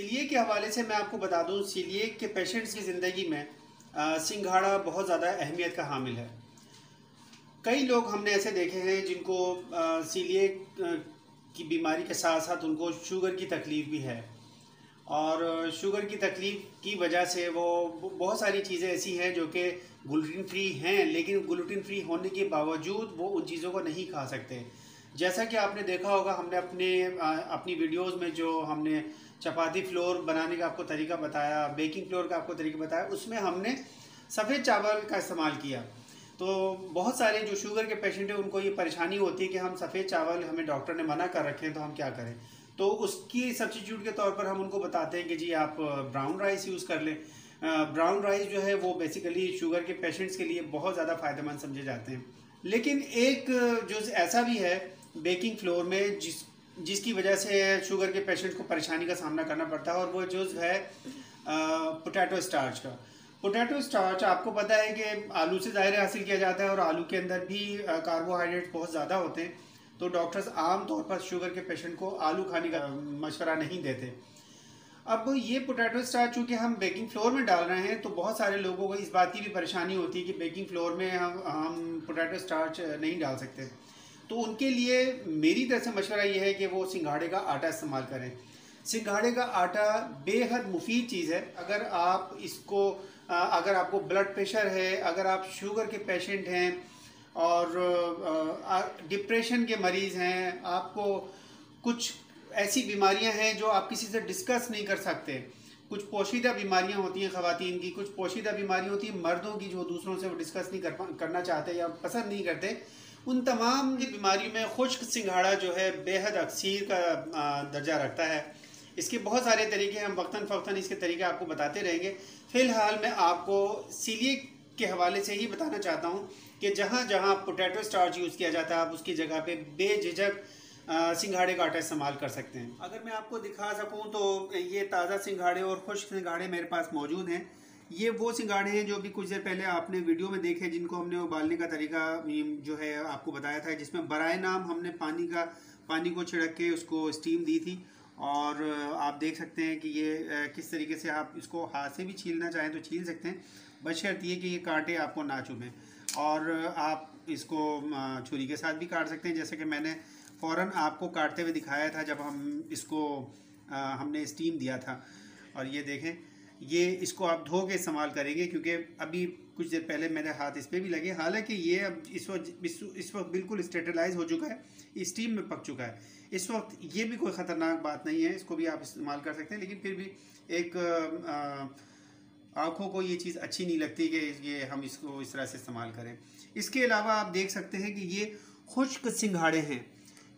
Coeliac के हवाले से मैं आपको बता दूं, सीलिएक के पेशेंट्स की ज़िंदगी में सिंघाड़ा बहुत ज़्यादा अहमियत का हामिल है। कई लोग हमने ऐसे देखे हैं जिनको सीलिएक की बीमारी के साथ साथ उनको शुगर की तकलीफ़ भी है, और शुगर की तकलीफ़ की वजह से वो बहुत सारी चीज़ें ऐसी हैं जो कि ग्लूटेन फ्री हैं, लेकिन ग्लूटेन फ्री होने के बावजूद वो उन चीज़ों को नहीं खा सकते। जैसा कि आपने देखा होगा, हमने अपनी वीडियोस में जो हमने चपाती फ्लोर बनाने का आपको तरीका बताया, बेकिंग फ्लोर का आपको तरीका बताया, उसमें हमने सफ़ेद चावल का इस्तेमाल किया। तो बहुत सारे जो शुगर के पेशेंट हैं उनको ये परेशानी होती है कि हम सफ़ेद चावल, हमें डॉक्टर ने मना कर रखे हैं, तो हम क्या करें। तो उसकी सब्स्टिट्यूट के तौर पर हम उनको बताते हैं कि जी आप ब्राउन राइस यूज़ कर लें। ब्राउन राइस जो है वो बेसिकली शुगर के पेशेंट्स के लिए बहुत ज़्यादा फ़ायदेमंद समझे जाते हैं। लेकिन एक जो ऐसा भी है बेकिंग फ्लोर में जिसकी वजह से शुगर के पेशेंट को परेशानी का सामना करना पड़ता है, और वो जो है पोटैटो स्टार्च का। पोटैटो स्टार्च आपको पता है कि आलू से ज़ाहिर हासिल किया जाता है, और आलू के अंदर भी कार्बोहाइड्रेट बहुत ज़्यादा होते हैं। तो डॉक्टर्स आम तौर पर शुगर के पेशेंट को आलू खाने का मशवरा नहीं देते। अब ये पोटैटो स्टार्च चूँकि हम बेकिंग फ्लोर में डाल रहे हैं, तो बहुत सारे लोगों को इस बात की भी परेशानी होती है कि बेकिंग फ्लोर में हम पोटैटो स्टार्च नहीं डाल सकते। तो उनके लिए मेरी तरफ से मशवरा ये है कि वो सिंघाड़े का आटा इस्तेमाल करें। सिंघाड़े का आटा बेहद मुफीद चीज़ है। अगर आप इसको अगर आपको ब्लड प्रेशर है, अगर आप शुगर के पेशेंट हैं और डिप्रेशन के मरीज़ हैं, आपको कुछ ऐसी बीमारियां हैं जो आप किसी से डिस्कस नहीं कर सकते, कुछ पोशीदा बीमारियां होती हैं ख़वातीन की, कुछ पोशीदा बीमारियां होती हैं मर्दों की जो दूसरों से वो डिस्कस नहीं करना चाहते या पसंद नहीं करते, उन तमाम बीमारियों में खुश्क सिंघाड़ा जो है बेहद अक्सीर का दर्जा रखता है। इसके बहुत सारे तरीके हम वक्तन फ़वक्तन इसके तरीके आपको बताते रहेंगे। फ़िलहाल मैं आपको सीलिएक के हवाले से ही बताना चाहता हूँ कि जहाँ जहाँ पोटैटो स्टार्च यूज़ किया जाता है, आप उसकी जगह पे बेझिझक सिंघाड़े का आटा इस्तेमाल कर सकते हैं। अगर मैं आपको दिखा सकूं तो ये ताज़ा सिंघाड़े और खुश्क सिंघाड़े मेरे पास मौजूद हैं। ये वो सिंघाड़े हैं जो भी कुछ देर पहले आपने वीडियो में देखे, जिनको हमने उबालने का तरीका जो है आपको बताया था, जिसमें बराए नाम हमने पानी को छिड़क के उसको स्टीम दी थी। और आप देख सकते हैं कि ये किस तरीके से आप इसको हाथ से भी छीलना चाहें तो छील सकते हैं, बशर्ते ये कि ये कांटे आपको ना चुभें। और आप इसको छुरी के साथ भी काट सकते हैं, जैसे कि मैंने फ़ौरन आपको काटते हुए दिखाया था जब हम इसको हमने स्टीम दिया था। और ये देखें, ये इसको आप धो के इस्तेमाल करेंगे, क्योंकि अभी कुछ देर पहले मेरे हाथ इस पर भी लगे। हालांकि ये अब इस वक्त बिल्कुल स्टेरिलाइज हो चुका है, स्टीम में पक चुका है। इस वक्त ये भी कोई ख़तरनाक बात नहीं है, इसको भी आप इस्तेमाल कर सकते हैं। लेकिन फिर भी एक आँखों को ये चीज़ अच्छी नहीं लगती कि ये हम इसको इस तरह से इस्तेमाल करें। इसके अलावा आप देख सकते हैं कि ये खुश्क सिंघाड़े हैं।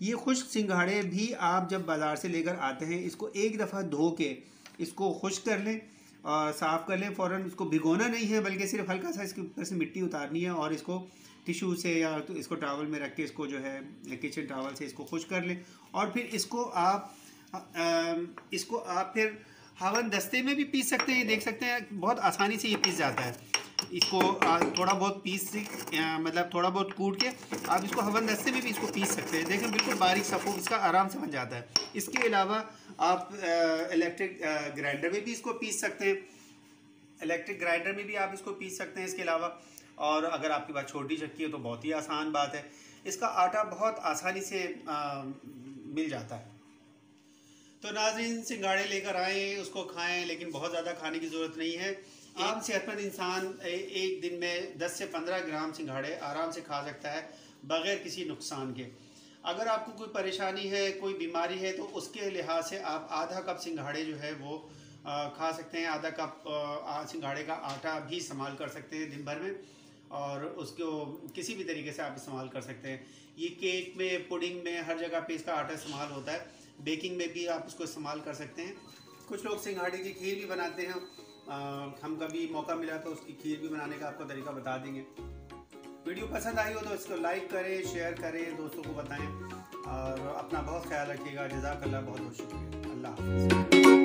ये खुश्क सिंघाड़े भी आप जब बाज़ार से लेकर आते हैं, इसको एक दफ़ा धो के इसको खुश्क कर लें और साफ़ कर लें। फ़ौरन इसको भिगोना नहीं है, बल्कि सिर्फ हल्का सा इसके ऊपर से मिट्टी उतारनी है, और इसको टिश्यू से या तो इसको टॉवल में रख के इसको जो है किचन टॉवल से इसको खुश्क कर लें। और फिर इसको आप फिर हवन दस्ते में भी पीस सकते हैं। देख सकते हैं बहुत आसानी से ये पीस जाता है। इसको थोड़ा बहुत मतलब थोड़ा बहुत कूट के आप इसको हवन दस्ते में भी इसको पीस सकते हैं। देखें बिल्कुल बारीक सफ़ो इसका आराम से बन जाता है। इसके अलावा आप इलेक्ट्रिक ग्राइंडर में भी इसको पीस सकते हैं, इलेक्ट्रिक ग्राइंडर में भी आप इसको पीस सकते हैं। इसके अलावा और अगर आपके पास छोटी चक्की है तो बहुत ही आसान बात है, इसका आटा बहुत आसानी से मिल जाता है। तो नाज़रीन, सिंघाड़े लेकर आएँ, उसको खाएँ, लेकिन बहुत ज़्यादा खाने की ज़रूरत नहीं है। आम सेहतमंद इंसान एक दिन में 10 से 15 ग्राम सिंघाड़े आराम से खा सकता है बग़ैर किसी नुकसान के। अगर आपको कोई परेशानी है, कोई बीमारी है, तो उसके लिहाज से आप आधा कप सिंघाड़े जो है वो खा सकते हैं। आधा कप सिंघाड़े का आटा भी इस्तेमाल कर सकते हैं दिन भर में, और उसको किसी भी तरीके से आप इस्तेमाल कर सकते हैं। ये केक में, पुडिंग में, हर जगह पे इसका आटा इस्तेमाल होता है। बेकिंग में भी आप इसको इस्तेमाल कर सकते हैं। कुछ लोग सिंघाड़े की खीर भी बनाते हैं। हम कभी मौका मिला तो उसकी खीर भी बनाने का आपको तरीका बता देंगे। वीडियो पसंद आई हो तो इसको लाइक करें, शेयर करें, दोस्तों को बताएं, और अपना बहुत ख्याल रखिएगा। जज़ाकल्लाह, बहुत बहुत शुक्रिया। अल्लाह हाफ़िज़।